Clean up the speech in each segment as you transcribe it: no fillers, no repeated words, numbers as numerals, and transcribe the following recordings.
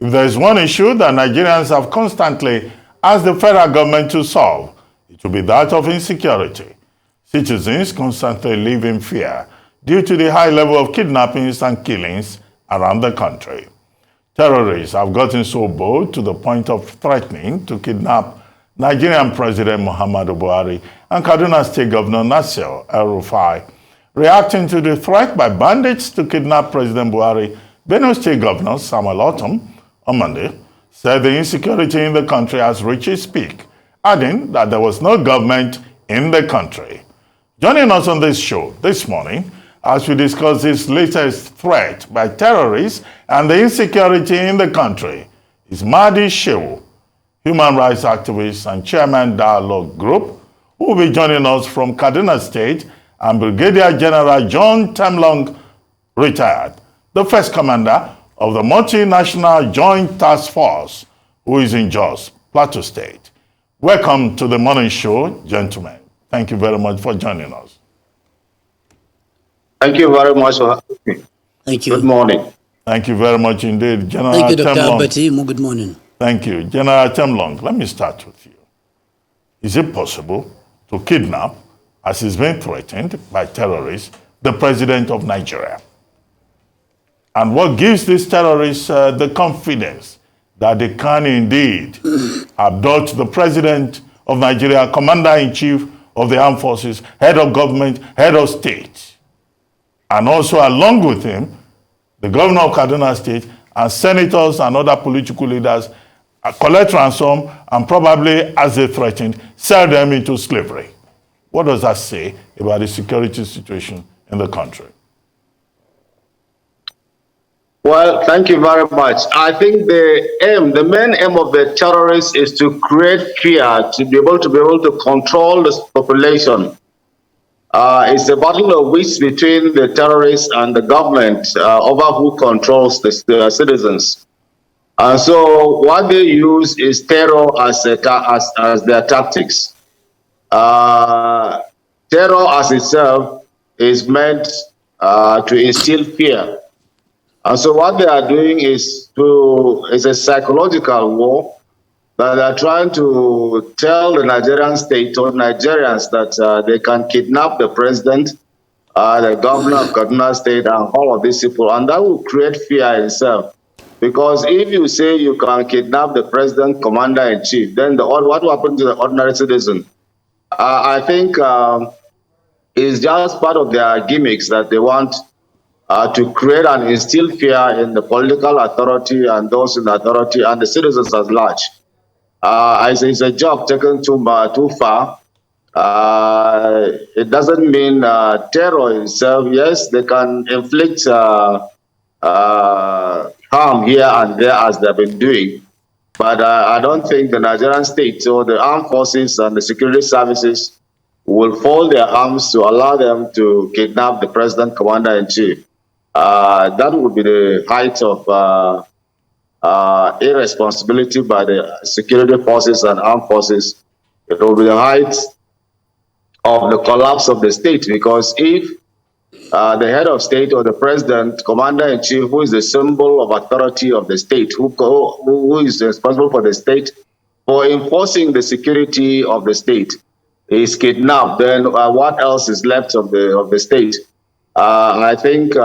If there is one issue that Nigerians have constantly asked the federal government to solve, it will be that of insecurity. Citizens constantly live in fear due to the high level of kidnappings and killings around the country. Terrorists have gotten so bold to the point of threatening to kidnap Nigerian President Muhammadu Buhari and Kaduna State Governor Nasir El-Rufai. Reacting to the threat by bandits to kidnap President Buhari, Benue State Governor Samuel Ortom on Monday said the insecurity in the country has reached its peak, adding that there was no government in the country. Joining us on this show this morning as we discuss this latest threat by terrorists and the insecurity in the country is Mahdi Shehu, human rights activist and chairman Dialogue Group, who will be joining us from Kaduna State, and Brigadier General John Temlong Rtd, the first commander of the Multinational Joint Task Force, who is in Jos, Plateau State. Welcome to the morning show, gentlemen. Thank you very much for joining us. Thank you very much for having me. Thank you. Good morning. Thank you very much indeed, General Thank you, Dr. Temlong. Abati. Good morning. Thank you. General Temlong, let me start with you. Is it possible to kidnap, as is being threatened by terrorists, the president of Nigeria? And what gives these terrorists the confidence that they can indeed abduct the president of Nigeria, commander-in-chief of the armed forces, head of government, head of state, and also along with him, the governor of Kaduna State and senators and other political leaders collect ransom and probably, as they threatened, sell them into slavery? What does that say about the security situation in the country? Well, thank you very much. I think the main aim of the terrorists is to create fear, to be able to control the population. It's a battle of wits between the terrorists and the government over who controls the citizens. So what they use is terror as their tactics. Terror as itself is meant to instill fear. And so what they are doing is a psychological war that they are trying to tell the Nigerian state or Nigerians that they can kidnap the president, the governor of Kaduna State, and all of these people, and that will create fear itself. Because if you say you can kidnap the president, commander-in-chief, then what will happen to the ordinary citizen? I think it's just part of their gimmicks that they want to create and instill fear in the political authority and those in authority and the citizens at large. It's a job taken too far. It doesn't mean terror itself. Yes, they can inflict harm here and there as they've been doing. But I don't think the Nigerian state or the armed forces and the security services will fold their arms to allow them to kidnap the president, commander-in-chief. That would be the height of irresponsibility by the security forces and armed forces. It will be the height of the collapse of the state, because if the head of state or the president, commander-in-chief, who is the symbol of authority of the state, who is responsible for the state, for enforcing the security of the state, is kidnapped, then what else is left of the state? I think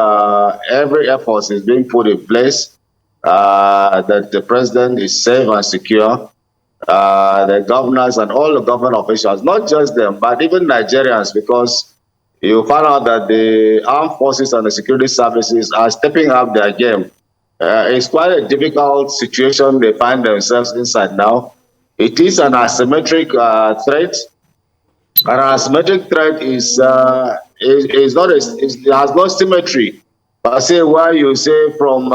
every effort is being put in place that the president is safe and secure. The governors and all the government officials, not just them, but even Nigerians, because you find out that the armed forces and the security services are stepping up their game. It's quite a difficult situation they find themselves inside now. It is an asymmetric threat. An asymmetric threat it has no symmetry. But say where you say from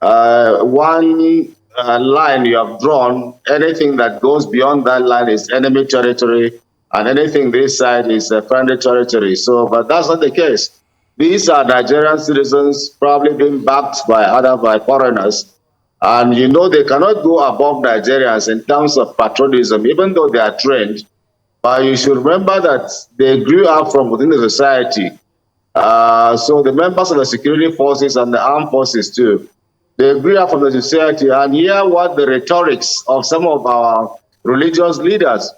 one line you have drawn, anything that goes beyond that line is enemy territory, and anything this side is friendly territory. So, but that's not the case. These are Nigerian citizens probably being backed by foreigners. And you know they cannot go above Nigerians in terms of patriotism, even though they are trained. But you should remember that they grew up from within the society. So the members of the security forces and the armed forces too, They grew up from the society and hear what the rhetorics of some of our religious leaders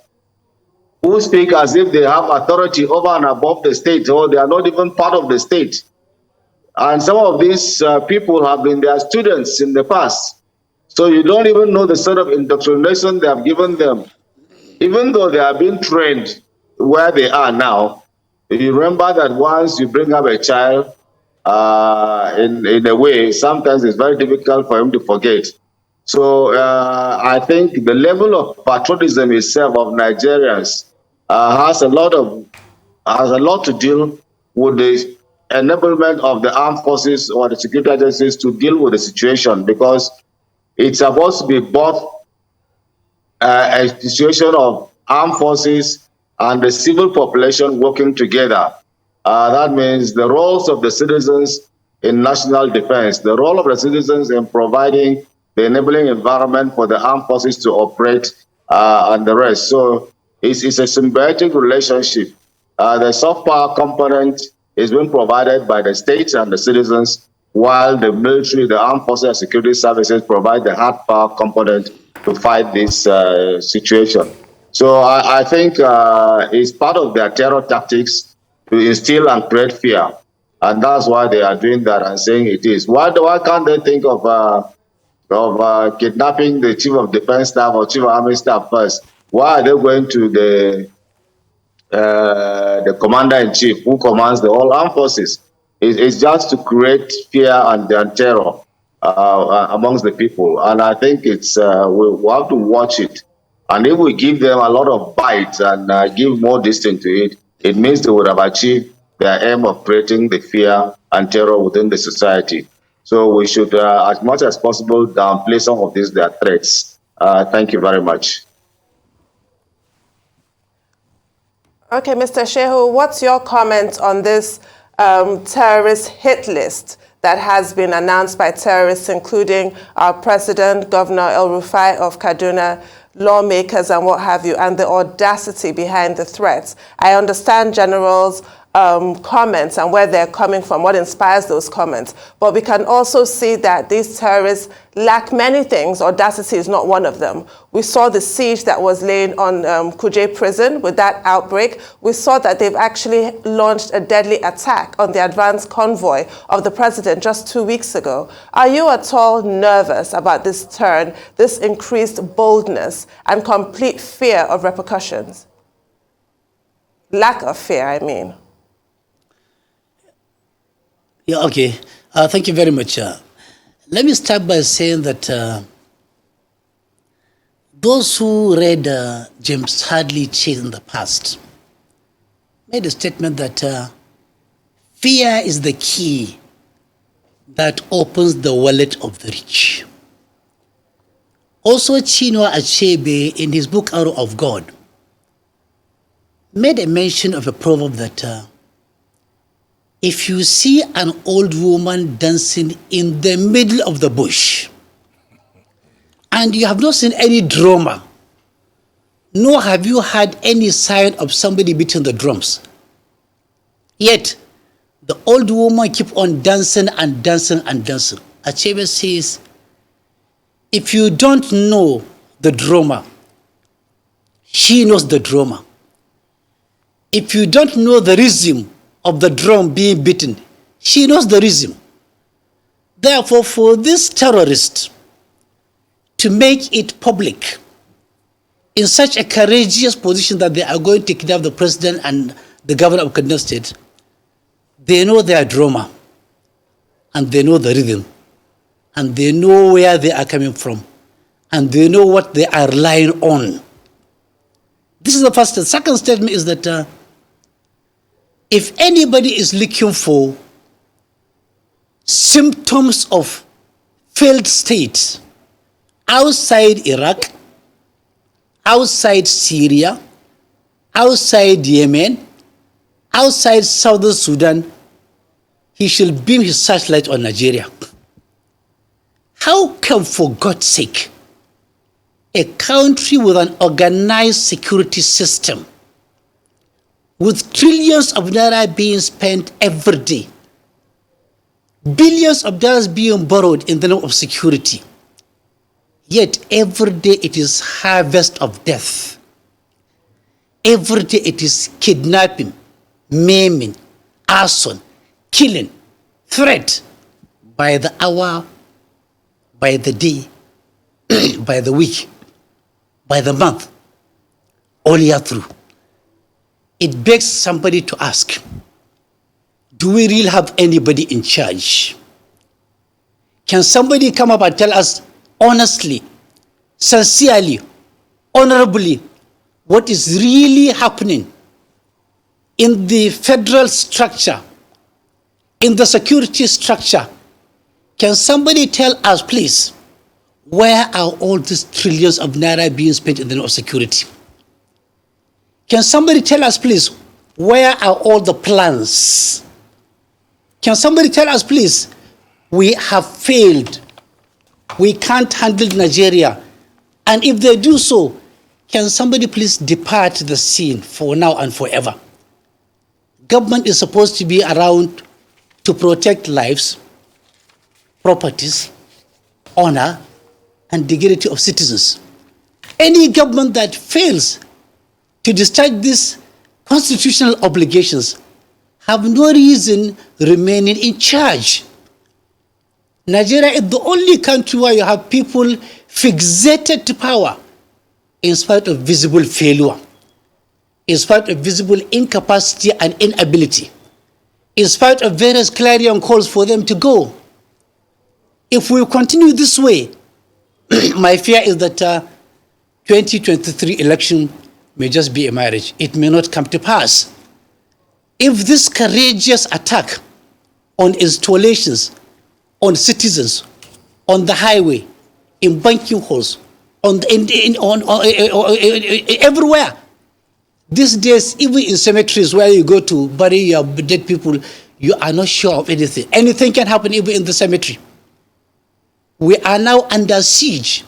who speak as if they have authority over and above the state, or they are not even part of the state. And some of these people have been their students in the past. So you don't even know the sort of indoctrination they have given them. Even though they are being trained where they are now, you remember that once you bring up a child, in a way, sometimes it's very difficult for him to forget. So I think the level of patriotism itself of Nigerians has a lot to deal with the enablement of the armed forces or the security agencies to deal with the situation, because it's supposed to be both a situation of armed forces and the civil population working together. That means the roles of the citizens in national defense, the role of the citizens in providing the enabling environment for the armed forces to operate, and the rest. So it's a symbiotic relationship. The soft power component is being provided by the states and the citizens, while the military, the armed forces and security services provide the hard power component to fight this situation. So I think it's part of their terror tactics to instill and create fear. And that's why they are doing that and saying it is. Why can't they think of kidnapping the chief of defense staff or chief of army staff first? Why are they going to the commander-in-chief who commands the whole armed forces? It's just to create fear and terror amongst the people. And I think it's we have to watch it. And if we give them a lot of bites and give more distance to it, it means they would have achieved their aim of creating the fear and terror within the society. So we should, as much as possible, downplay some of these their threats. Thank you very much. Okay, Mr. Shehu, what's your comment on this terrorist hit list that has been announced by terrorists, including our president, Governor El Rufai of Kaduna, lawmakers and what have you, and the audacity behind the threats? I understand generals' comments and where they're coming from, what inspires those comments. But we can also see that these terrorists lack many things. Audacity is not one of them. We saw the siege that was laid on Kuje prison with that outbreak. We saw that they've actually launched a deadly attack on the advance convoy of the president just 2 weeks ago. Are you at all nervous about this turn, this increased boldness and complete fear of repercussions? Lack of fear, I mean. Yeah, okay. Thank you very much. Let me start by saying that those who read James Hadley Chase in the past made a statement that fear is the key that opens the wallet of the rich. Also, Chinua Achebe, in his book Arrow of God, made a mention of a proverb that if you see an old woman dancing in the middle of the bush, and you have not seen any drummer, nor have you had any sign of somebody beating the drums, yet the old woman keep on dancing and dancing and dancing. Achebe says, if you don't know the drummer, she knows the drummer. If you don't know the rhythm of the drum being beaten, she knows the rhythm. Therefore, for this terrorist to make it public in such a courageous position that they are going to kidnap the president and the governor of Kaduna State, they know their drama, and they know the rhythm, and they know where they are coming from, and they know what they are relying on. This is the first. The second statement is that if anybody is looking for symptoms of failed state outside Iraq, outside Syria, outside Yemen, outside Southern Sudan, he shall beam his searchlight on Nigeria. How come, for God's sake, a country with an organized security system, with trillions of naira being spent every day, billions of dollars being borrowed in the name of security. Yet every day it is harvest of death. Every day it is kidnapping, maiming, arson, killing, threat by the hour, by the day, by the week, by the month, all year through. It begs somebody to ask, do we really have anybody in charge? Can somebody come up and tell us honestly, sincerely, honorably, what is really happening in the federal structure, in the security structure? Can somebody tell us, please, where are all these trillions of naira being spent in the name of security? Can somebody tell us, please, where are all the plans? Can somebody tell us, please, we have failed. We can't handle Nigeria. And if they do so, can somebody please depart the scene for now and forever? Government is supposed to be around to protect lives, properties, honor, and dignity of citizens. Any government that fails to discharge these constitutional obligations have no reason remaining in charge. Nigeria is the only country where you have people fixated to power in spite of visible failure, in spite of visible incapacity and inability, in spite of various clarion calls for them to go. If we continue this way, my fear is that 2023 election may just be a marriage. It may not come to pass. If this courageous attack on installations, on citizens, on the highway, in banking halls, everywhere. These days, even in cemeteries where you go to bury your dead people, you are not sure of anything. Anything can happen even in the cemetery. We are now under siege.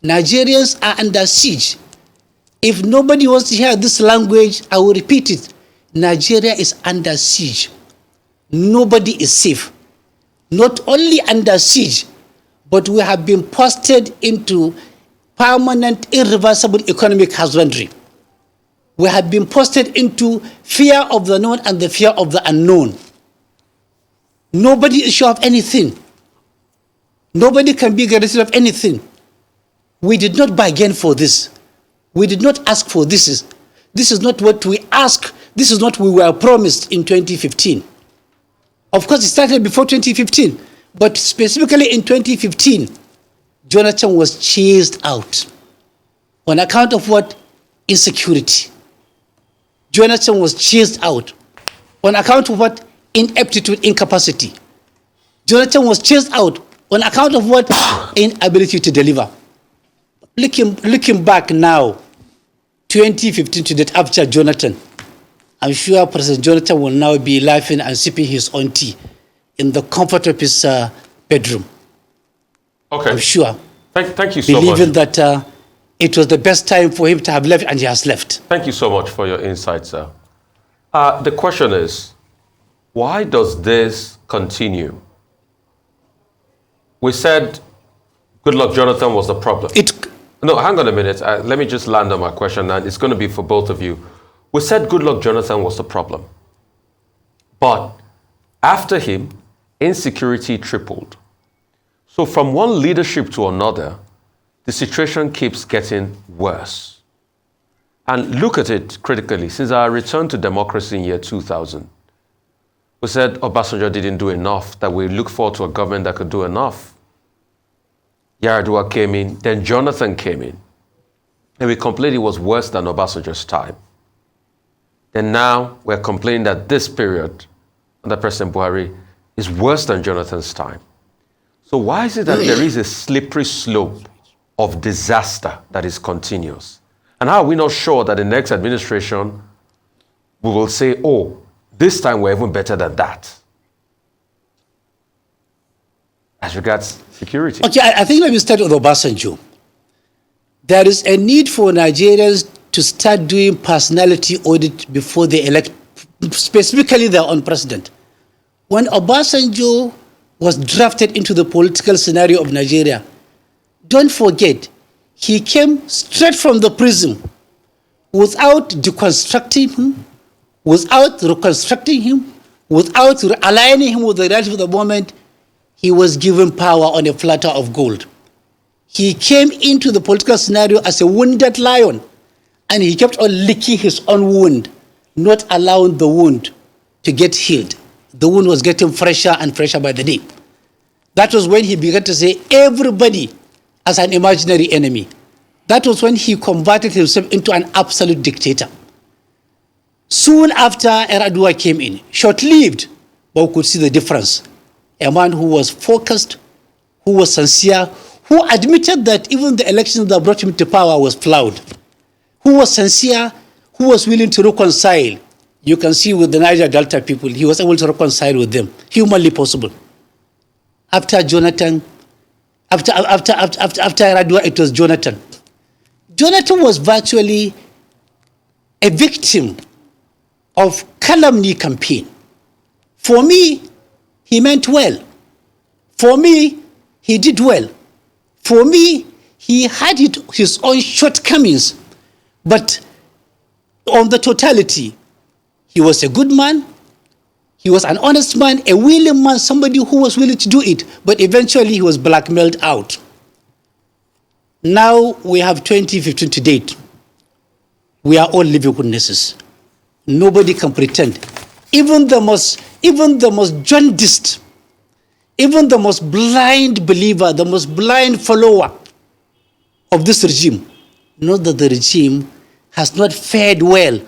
Nigerians are under siege. If nobody wants to hear this language, I will repeat it. Nigeria is under siege. Nobody is safe. Not only under siege, but we have been posted into permanent, irreversible economic husbandry. We have been posted into fear of the known and the fear of the unknown. Nobody is sure of anything. Nobody can be guaranteed of anything. We did not bargain for this. We did not ask for this. This is not what we asked. This is not what we were promised in 2015. Of course, it started before 2015, but specifically in 2015, Jonathan was chased out on account of what? Insecurity. Jonathan was chased out on account of what? Ineptitude, incapacity. Jonathan was chased out on account of what? Inability to deliver. Looking back now, 2015 to that after Jonathan, I'm sure President Jonathan will now be laughing and sipping his own tea in the comfort of his bedroom. Okay. I'm sure. Thank you so much. Believing that it was the best time for him to have left, and he has left. Thank you so much for your insight, sir. The question is, why does this continue? We said Goodluck Jonathan was the problem. No, hang on a minute. Let me just land on my question, and it's going to be for both of you. We said Goodluck Jonathan was the problem. But after him, insecurity tripled. So from one leadership to another, the situation keeps getting worse. And look at it critically. Since our return to democracy in year 2000, we said Obasanjo didn't do enough, that we look forward to a government that could do enough. Yar'Adua came in, then Jonathan came in. And we complained it was worse than Obasanjo's time. Then now we're complaining that this period under President Buhari is worse than Jonathan's time. So why is it that there is a slippery slope of disaster that is continuous? And how are we not sure that the next administration we will say, oh, this time we're even better than that? As regards security. Okay, I think let me start with Obasanjo. There is a need for Nigerians to start doing personality audit before they elect, specifically their own president. when Obasanjo was drafted into the political scenario of Nigeria, don't forget, he came straight from the prison without deconstructing him, without reconstructing him, without aligning him with the reality of the moment. He was given power on a platter of gold. He came into the political scenario as a wounded lion, and he kept on licking his own wound, not allowing the wound to get healed. The wound was getting fresher and fresher by the day. That was when he began to say everybody as an imaginary enemy. That was when he converted himself into an absolute dictator. Soon after, Yar'Adua came in, short-lived, but we could see the difference. A man who was focused, who was sincere, who admitted that even the elections that brought him to power was flawed, who was sincere, who was willing to reconcile. You can see with the Niger Delta people, he was able to reconcile with them, humanly possible. After Jonathan, after Yar'Adua, it was Jonathan. Jonathan was virtually a victim of calumny campaign. For me, he meant well. For me, he did well. For me, he had his own shortcomings. But on the totality, he was a good man. He was an honest man, a willing man, somebody who was willing to do it. But eventually, he was blackmailed out. Now we have 2015 to date. We are all living witnesses. Nobody can pretend. Even the most jaundiced, even the most blind believer, the most blind follower of this regime, know that the regime has not fared well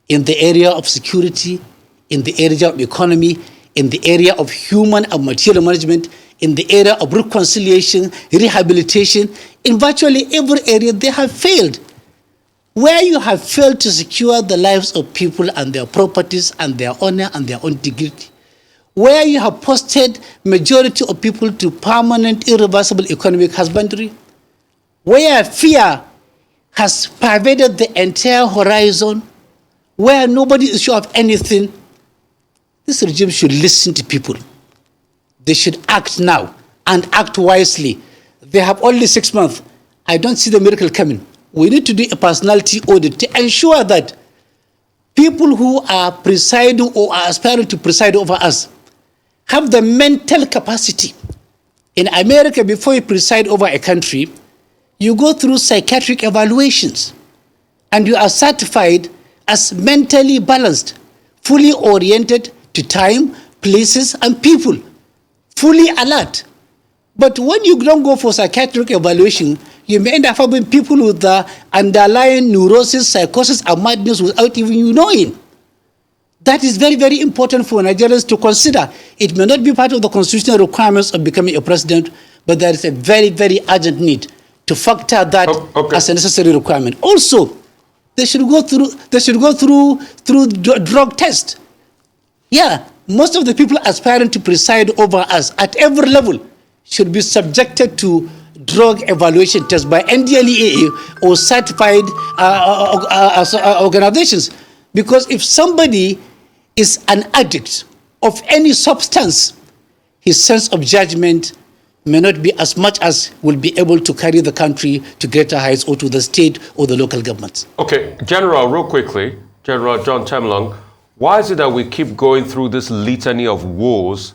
in the area of security, in the area of economy, in the area of human and material management, in the area of reconciliation, rehabilitation. In virtually every area, they have failed. Where you have failed to secure the lives of people and their properties and their honor and their own dignity, where you have posted majority of people to permanent, irreversible economic husbandry, where fear has pervaded the entire horizon, where nobody is sure of anything, this regime should listen to people. They should act now and act wisely. They have only 6 months. I don't see the miracle coming. We need to do a personality audit to ensure that people who are presiding or are aspiring to preside over us have the mental capacity. In America, before you preside over a country, you go through psychiatric evaluations and you are certified as mentally balanced, fully oriented to time, places, and people, fully alert. But when you don't go for psychiatric evaluation, you may end up having people with the underlying neurosis, psychosis, and madness without even you knowing. That is very, very important for Nigerians to consider. It may not be part of the constitutional requirements of becoming a president, but there is a very, very urgent need to factor that as a necessary requirement. Also, they should go through drug test. Yeah, most of the people aspiring to preside over us at every level should be subjected to drug evaluation tests by NDLEA or certified organizations. Because if somebody is an addict of any substance, his sense of judgment may not be as much as will be able to carry the country to greater heights or to the state or the local governments. Okay, General, real quickly, General John Temlong, why is it that we keep going through this litany of woes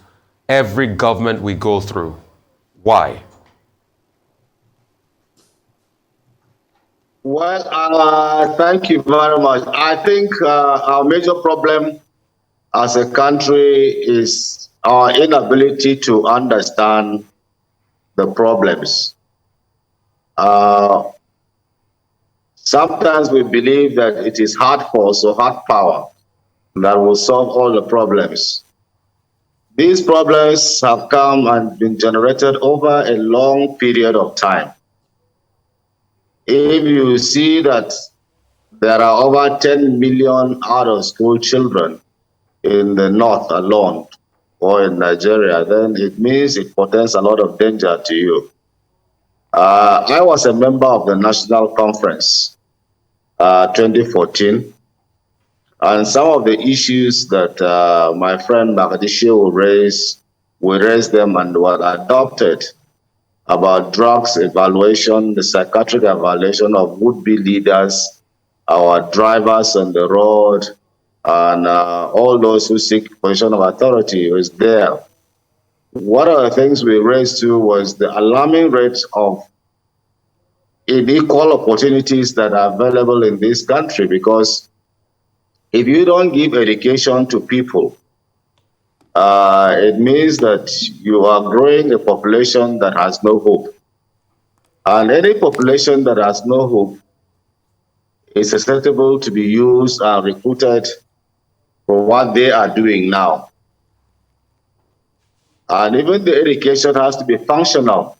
every government we go through? Why? Well, thank you very much. I think our major problem as a country is our inability to understand the problems. Sometimes we believe that it is hard force or hard power that will solve all the problems. These problems have come and been generated over a long period of time. If you see that there are over 10 million out-of-school children in the north alone or in Nigeria, then it means it portends a lot of danger to you. I was a member of the National Conference 2014, And some of the issues that my friend Mahdi Shehu raised, we raised them and were adopted about drugs evaluation, the psychiatric evaluation of would-be leaders, our drivers on the road, and all those who seek position of authority was there. One of the things we raised too was the alarming rate of unequal opportunities that are available in this country, because if you don't give education to people, it means that you are growing a population that has no hope. And any population that has no hope is susceptible to be used and recruited for what they are doing now. And even the education has to be functional,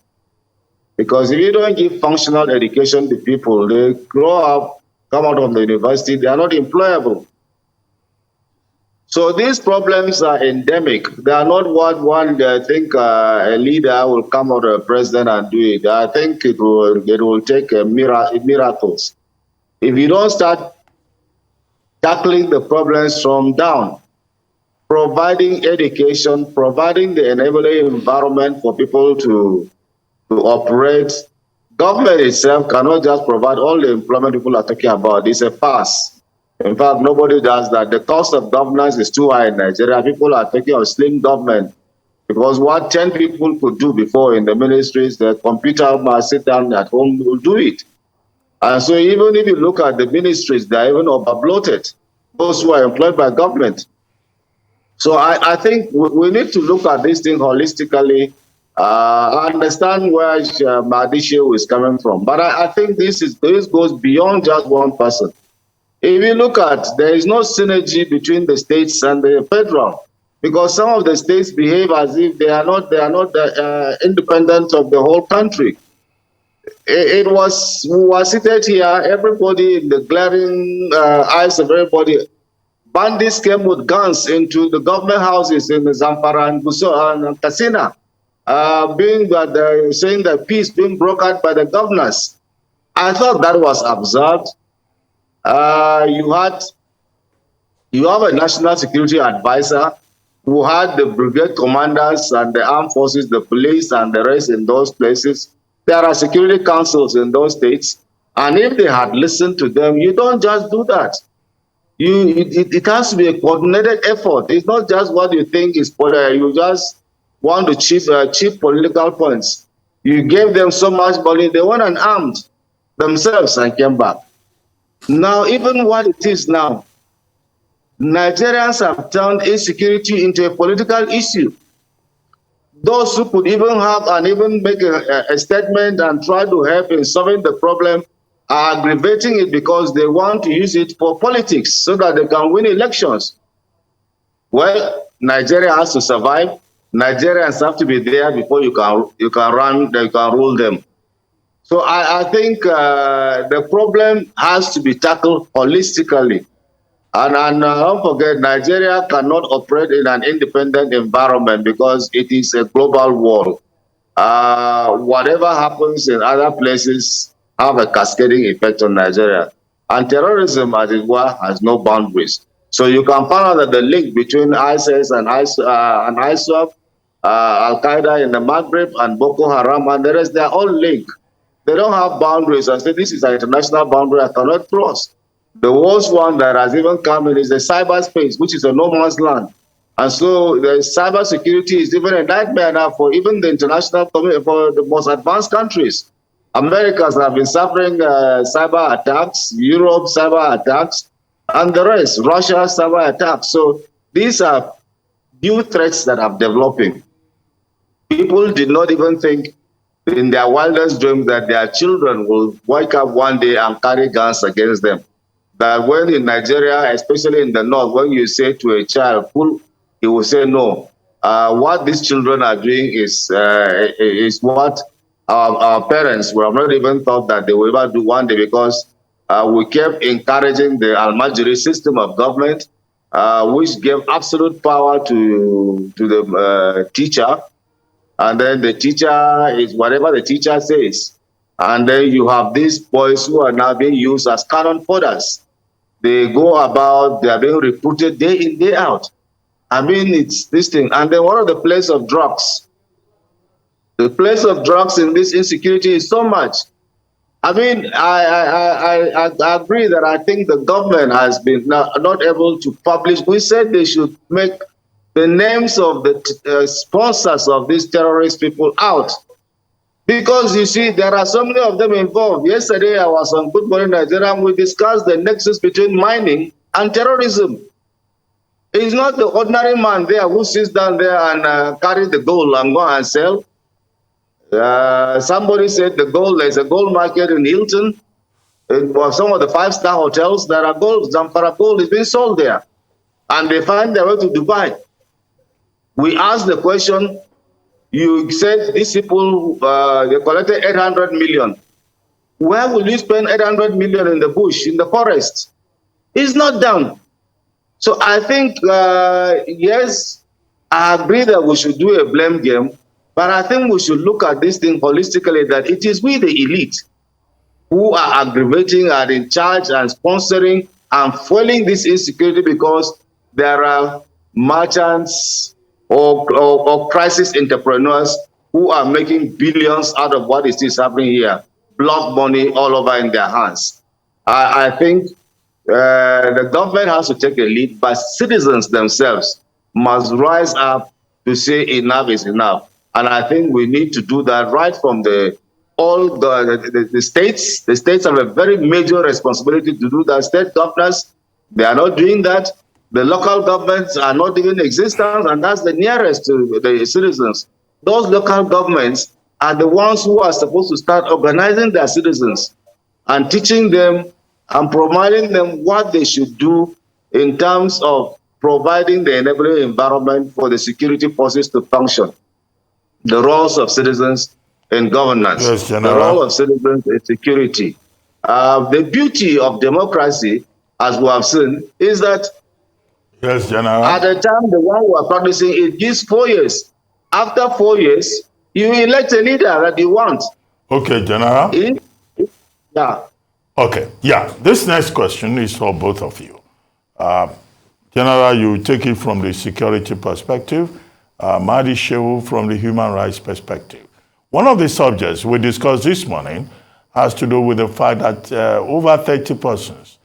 because if you don't give functional education to people, they grow up, come out of the university, they are not employable. So these problems are endemic. They are not what one, I think a leader will come out of a president and do it. I think it will take miracles. If you don't start tackling the problems from down, providing education, providing the enabling environment for people to operate, government itself cannot just provide all the employment people are talking about. It's a farce. In fact, nobody does that. The cost of governance is too high in Nigeria. People are taking a slim government, because what 10 people could do before in the ministries, the computer must sit down at home will do it. And so even if you look at the ministries, they're even overbloated, those who are employed by government. So I think we need to look at this thing holistically, understand where Mahdi Shehu is coming from. But I think this goes beyond just one person. If you look at, there is no synergy between the states and the federal, because some of the states behave as if they are not independent of the whole country. We were seated here, everybody in the glaring eyes of everybody. Bandits came with guns into the government houses in Zamfara and Katsina, saying that peace being brokered by the governors. I thought that was absurd. You have a national security advisor who had the brigade commanders and the armed forces, the police and the rest in those places. There are security councils in those states. And if they had listened to them, you don't just do that. It has to be a coordinated effort. It's not just what you think is you just want to cheap political points. You gave them so much money, they went and armed themselves and came back. Now, even what it is now, Nigerians have turned insecurity into a political issue. Those who could even have and even make a statement and try to help in solving the problem are aggravating it because they want to use it for politics so that they can win elections. Well, Nigeria has to survive. Nigerians have to be there before you can rule them. So I think the problem has to be tackled holistically. And don't forget, Nigeria cannot operate in an independent environment because it is a global world. Whatever happens in other places have a cascading effect on Nigeria. And terrorism, as it were, has no boundaries. So you can find out that the link between ISIS and ISWAP, Al-Qaeda in the Maghreb and Boko Haram and the rest, they're all linked. They don't have boundaries. I say this is an international boundary I cannot cross. The worst one that has even come in is the cyberspace, which is a no man's land. And so the cyber security is even a nightmare now for even the international community, for the most advanced countries. Americans have been suffering cyber attacks, Europe cyber attacks, and the rest, Russia cyber attacks. So these are new threats that are developing. People did not even think in their wildest dreams that their children will wake up one day and carry guns against them. That when in Nigeria, especially in the north, when you say to a child, he will say no. What these children are doing is what our parents would have not even thought that they will ever do one day, because we kept encouraging the Almajiri system of government, which gave absolute power to the teacher. And then the teacher is whatever the teacher says. And then you have these boys who are now being used as cannon fodders. They go about, they are being recruited day in, day out. I mean, it's this thing. And then what are the place of drugs? The place of drugs in this insecurity is so much. I mean, I agree that I think the government has been not able to publish. We said they should make the names of the sponsors of these terrorist people out. Because you see, there are so many of them involved. Yesterday, I was on Good Morning Nigeria, and we discussed the nexus between mining and terrorism. It's not the ordinary man there who sits down there and carries the gold and go and sell. Somebody said there's a gold market in Hilton. For some of the five-star hotels, there are gold. Zamfara gold is being sold there. And they find their way to Dubai. We asked the question, you said these people, they collected 800 million. Where will you spend 800 million in the bush, in the forest? It's not done. So I think, yes, I agree that we should do a blame game, but I think we should look at this thing holistically, that it is we, the elite, who are aggravating, are in charge and sponsoring and fueling this insecurity, because there are merchants or crisis entrepreneurs who are making billions out of what is happening here, blood money all over in their hands. I think the government has to take a lead, but citizens themselves must rise up to say enough is enough. And I think we need to do that right from all the states. The states have a very major responsibility to do that. State governors, they are not doing that. The local governments are not even in existence, and that's the nearest to the citizens. Those local governments are the ones who are supposed to start organizing their citizens and teaching them and providing them what they should do in terms of providing the enabling environment for the security forces to function. The roles of citizens in governance, Yes, the role of citizens in security. The beauty of democracy, as we have seen, is that yes, General. at the time the one who are practicing it gives 4 years. After 4 years, you elect a leader that you want. Okay, General. Yeah. Okay, yeah. This next question is for both of you. General, you take it from the security perspective, Mahdi Shehu from the human rights perspective. One of the subjects we discussed this morning has to do with the fact that over 30 persons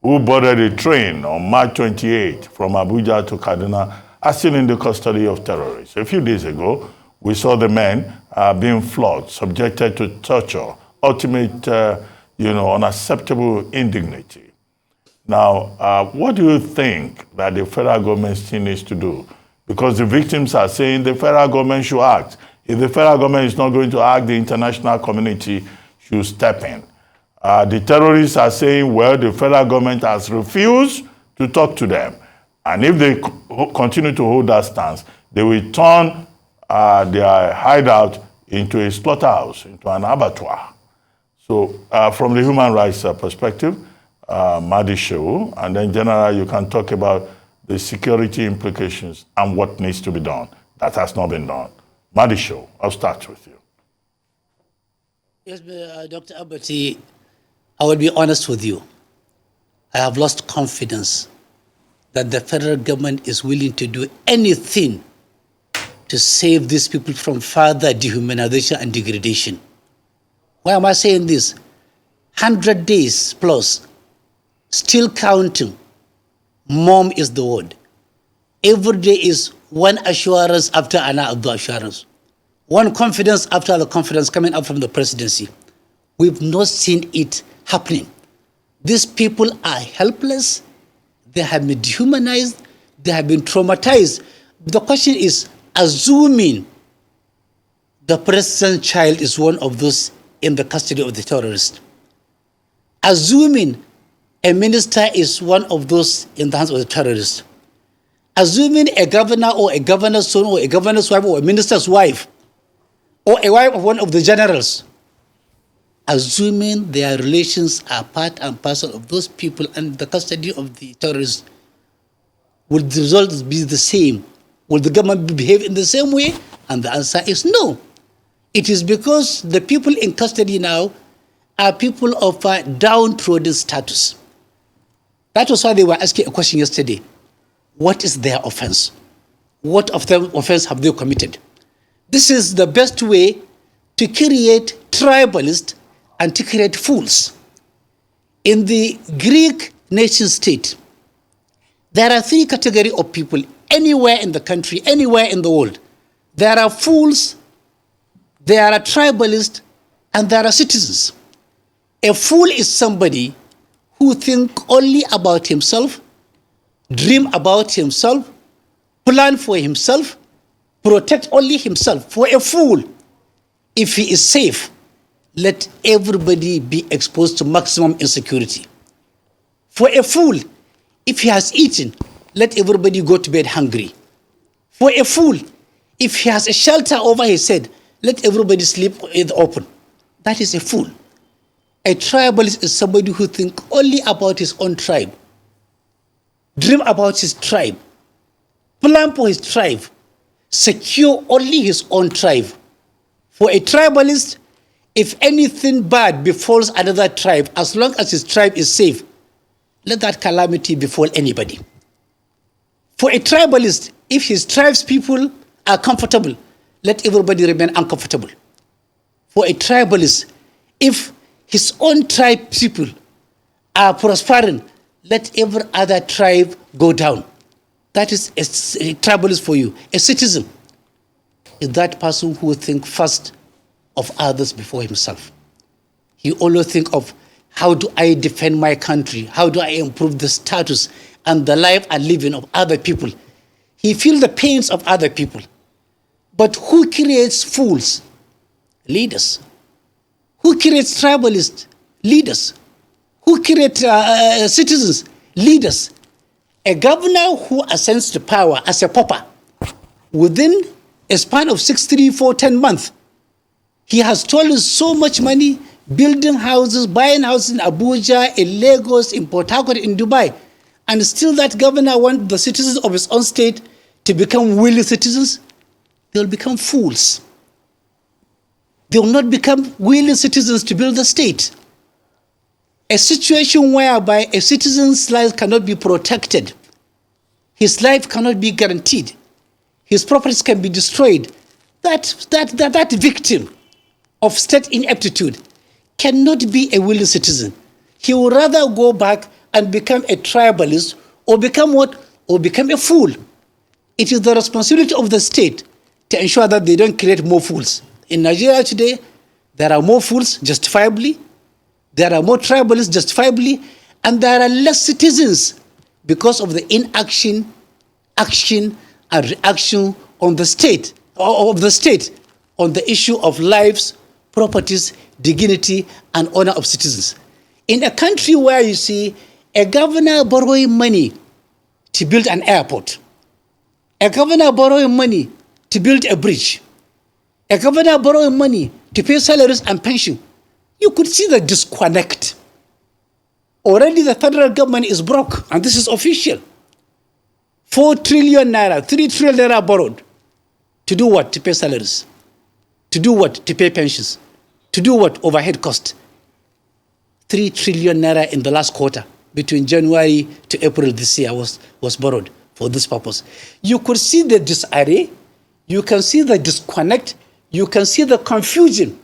who boarded a train on March 28 from Abuja to Kaduna are still in the custody of terrorists. A few days ago, we saw the men being flogged, subjected to torture, ultimate, unacceptable indignity. Now, what do you think that the federal government still needs to do? Because the victims are saying the federal government should act. If the federal government is not going to act, the international community should step in. The terrorists are saying, well, the federal government has refused to talk to them. And if they continue to hold that stance, they will turn their hideout into a slaughterhouse, into an abattoir. So from the human rights perspective, Mahdi Shehu, and then General, you can talk about the security implications and what needs to be done that has not been done. Mahdi Shehu, I'll start with you. Yes, Dr. Abati, I will be honest with you. I have lost confidence that the federal government is willing to do anything to save these people from further dehumanization and degradation. Why am I saying this? 100 days plus, still counting. Mom is the word. Every day is one assurance after another assurance. One confidence after the confidence coming up from the presidency. We've not seen it happening. These people are helpless. They have been dehumanized. They have been traumatized. The question is, assuming the president's child is one of those in the custody of the terrorist, assuming a minister is one of those in the hands of the terrorist, assuming a governor or a governor's son or a governor's wife or a minister's wife or a wife of one of the generals, assuming their relations are part and parcel of those people and the custody of the terrorists, will the result be the same? Will the government behave in the same way? And the answer is no. It is because the people in custody now are people of a downtrodden status. That was why they were asking a question yesterday. What is their offense? What of them offense have they committed? This is the best way to create tribalists and to create fools. In the Greek nation state, there are three categories of people anywhere in the country, anywhere in the world. There are fools, there are tribalists, and there are citizens. A fool is somebody who thinks only about himself, dream about himself, plan for himself, protect only himself. For a fool, if he is safe, let everybody be exposed to maximum insecurity. For a fool, if he has eaten, let everybody go to bed hungry. For a fool, if he has a shelter over his head, let everybody sleep in the open. That is a fool. A tribalist is somebody who thinks only about his own tribe, dream about his tribe, plan for his tribe, secure only his own tribe. For a tribalist, if anything bad befalls another tribe, as long as his tribe is safe, let that calamity befall anybody. For a tribalist, if his tribe's people are comfortable, let everybody remain uncomfortable. For a tribalist, if his own tribe people are prospering, let every other tribe go down. That is a tribalist for you. A citizen is that person who will think first of others before himself. He always think of, how do I defend my country? How do I improve the status and the life and living of other people? He feels the pains of other people. But who creates fools? Leaders. Who creates tribalists? Leaders. Who creates citizens? Leaders. A governor who ascends to power as a pauper, within a span of 6, 3, 4, 10 months, he has stolen so much money, building houses, buying houses in Abuja, in Lagos, in Port Harcourt, in Dubai. And still that governor wants the citizens of his own state to become willing citizens. They will become fools. They will not become willing citizens to build the state. A situation whereby a citizen's life cannot be protected, his life cannot be guaranteed, his properties can be destroyed, that victim of state ineptitude cannot be a willing citizen. He would rather go back and become a tribalist or become what? Or become a fool. It is the responsibility of the state to ensure that they don't create more fools. In Nigeria today, there are more fools justifiably, there are more tribalists justifiably, and there are less citizens because of the inaction, action, and reaction on the state, or of the state, on the issue of lives, properties, dignity, and honor of citizens. In a country where you see a governor borrowing money to build an airport, a governor borrowing money to build a bridge, a governor borrowing money to pay salaries and pension, you could see the disconnect. Already the federal government is broke, and this is official. 4 trillion naira, 3 trillion naira borrowed. To do what? To pay salaries. To do what? To pay pensions. To do what? Overhead cost. 3 trillion naira in the last quarter, between January to April this year was borrowed for this purpose. You could see the disarray, you can see the disconnect, you can see the confusion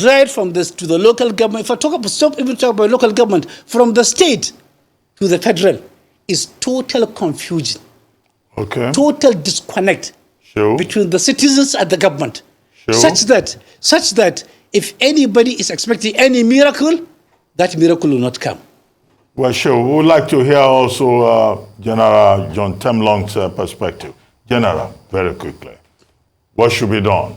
right from this to the local government. If I talk about local government, from the state to the federal, is total confusion. Okay. Total disconnect between the citizens and the government. Such that if anybody is expecting any miracle, that miracle will not come. Well, sure. We would like to hear also General John Temlong's perspective. General, very quickly, what should be done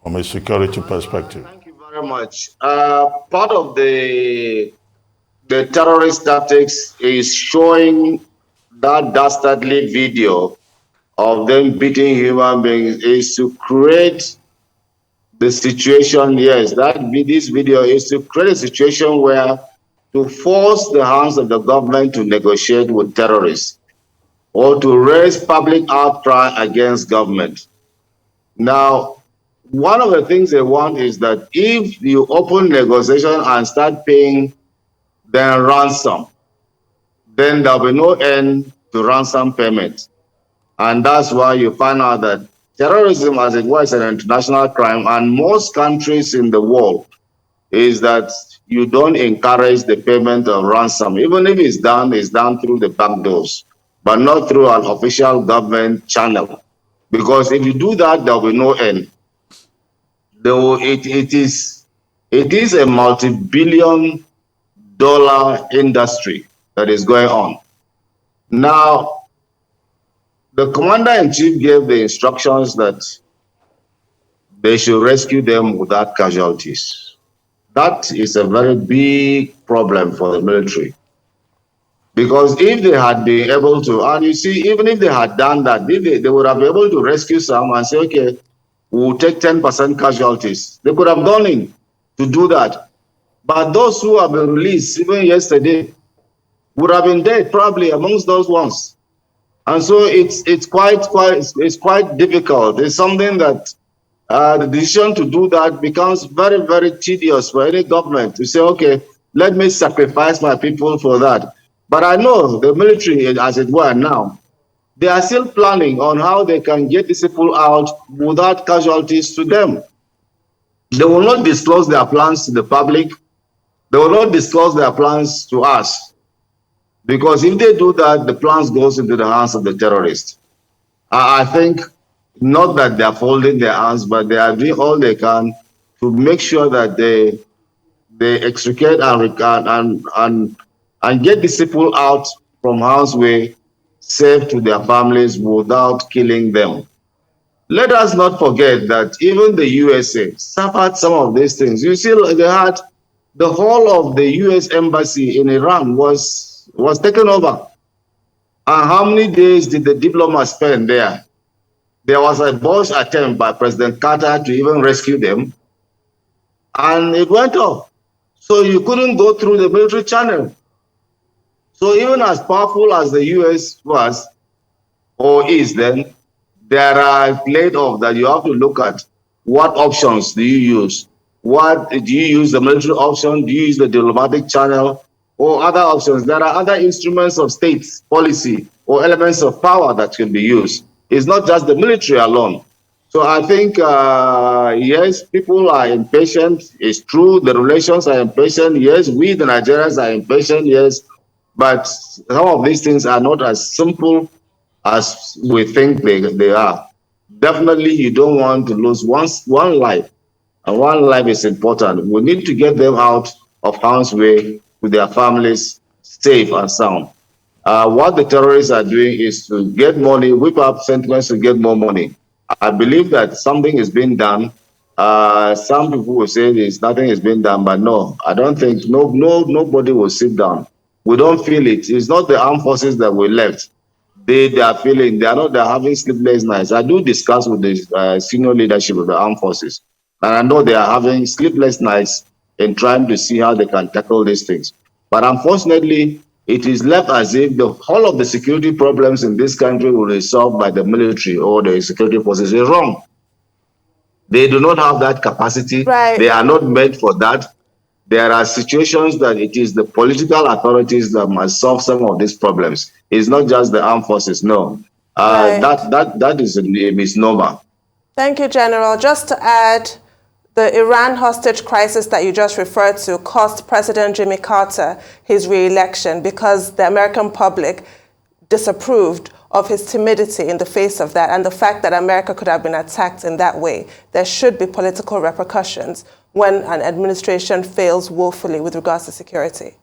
from a security perspective? Thank you very much. Part of the terrorist tactics is showing that dastardly video of them beating human beings, is to create the situation. Yes, this video is to create a situation where to force the hands of the government to negotiate with terrorists or to raise public outcry against government. Now, one of the things they want is that if you open negotiation and start paying them ransom, then there'll be no end to ransom payment. And that's why you find out that terrorism, as it was, an international crime, and most countries in the world is that you don't encourage the payment of ransom. Even if it's done through the back doors, but not through an official government channel. Because if you do that, there will be no end. Though it is a multi-billion dollar industry that is going on. Now, the commander-in-chief gave the instructions that they should rescue them without casualties. That is a very big problem for the military. Because if they had been able to, and you see, even if they had done that, they would have been able to rescue some and say, okay, we'll take 10% casualties. They could have done it to do that. But those who have been released, even yesterday, would have been dead probably amongst those ones. And so it's quite difficult. It's something that the decision to do that becomes very, very tedious for any government to say, okay, let me sacrifice my people for that. But I know the military, as it were now, they are still planning on how they can get these people out without casualties to them. They will not disclose their plans to the public. They will not disclose their plans to us. Because if they do that, the plans goes into the hands of the terrorists. I think not that they are folding their hands, but they are doing all they can to make sure that they extricate and get these people out from harm's way, safe to their families without killing them. Let us not forget that even the USA suffered some of these things. You see, they had the whole of the US embassy in Iran was taken over. And how many days did the diplomats spend there? There was a bold attempt by President Carter to even rescue them, and it went off. So you couldn't go through the military channel. So even as powerful as the US was, or is then, there are trade-offs that you have to look at. What options do you use? Do you use the military option? Do you use the diplomatic channel? Or other options? There are other instruments of state policy or elements of power that can be used. It's not just the military alone. So I think, yes, people are impatient. It's true, the relations are impatient. Yes, we, the Nigerians, are impatient, yes. But some of these things are not as simple as we think they are. Definitely, you don't want to lose one life. And one life is important. We need to get them out of harm's way with their families safe and sound. What the terrorists are doing is to get money, whip up sentiments to get more money. I believe that something is being done. Some people will say nothing is being done, but no, I don't think nobody will sit down. We don't feel it. It's not the armed forces that we left. They are feeling, they're having sleepless nights. I do discuss with the senior leadership of the armed forces, and I know they are having sleepless nights in trying to see how they can tackle these things. But unfortunately, it is left as if the whole of the security problems in this country will be solved by the military or the security forces. It's wrong. They do not have that capacity. Right. They are not meant for that. There are situations that it is the political authorities that must solve some of these problems. It's not just the armed forces, no. Right. That is a misnomer. Thank you, General. Just to add, the Iran hostage crisis that you just referred to cost President Jimmy Carter his re-election because the American public disapproved of his timidity in the face of that and the fact that America could have been attacked in that way. There should be political repercussions when an administration fails woefully with regards to security.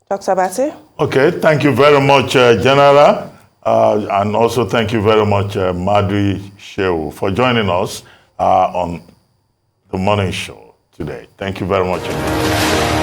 Dr. Abati? Okay, thank you very much, General. And also thank you very much, Mahdi Shehu, for joining us on the morning show today. Thank you very much.